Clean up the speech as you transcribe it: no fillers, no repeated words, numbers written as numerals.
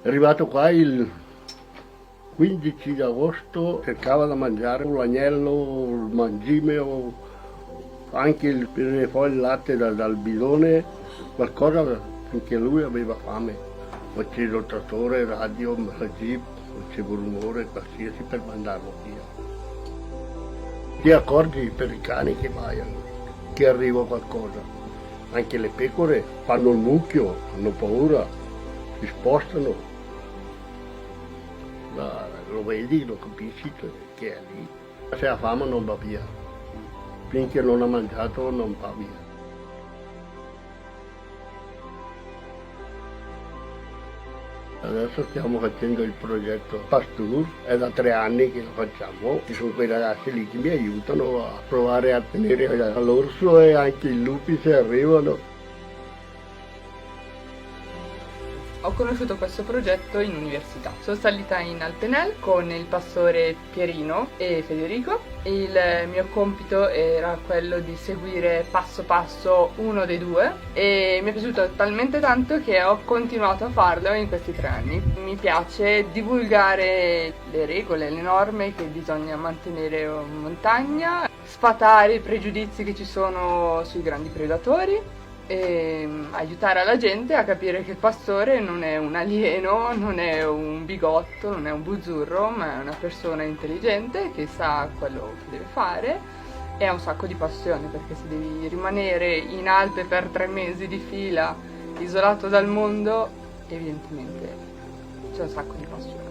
È arrivato qua il 15 di agosto, cercava da mangiare l'agnello, il mangime o anche tirare fuori il latte dal bidone, qualcosa, finché lui aveva fame. Ho acceso il trattore, radio, la jeep, facevo rumore, qualsiasi per mandarlo via. Ti accorgi per i cani che vaiano, che arriva qualcosa. Anche le pecore fanno il mucchio, hanno paura, si spostano. Lo vedi, lo capisci che è lì. Se ha fame non va via, finché non ha mangiato non va via. Adesso stiamo facendo il progetto Pastur, è da 3 anni che lo facciamo, ci sono quei ragazzi lì che mi aiutano a provare a tenere l'orso e anche i lupi se arrivano. Ho conosciuto questo progetto in università. Sono salita in Alpenel con il pastore Pierino e Federico. Il mio compito era quello di seguire passo passo uno dei due e mi è piaciuto talmente tanto che ho continuato a farlo in questi 3 anni. Mi piace divulgare le regole, le norme che bisogna mantenere in montagna, sfatare i pregiudizi che ci sono sui grandi predatori e aiutare la gente a capire che il pastore non è un alieno, non è un bigotto, non è un buzzurro, ma è una persona intelligente che sa quello che deve fare e ha un sacco di passione, perché se devi rimanere in Alpe per 3 mesi di fila, isolato dal mondo, evidentemente c'è un sacco di passione.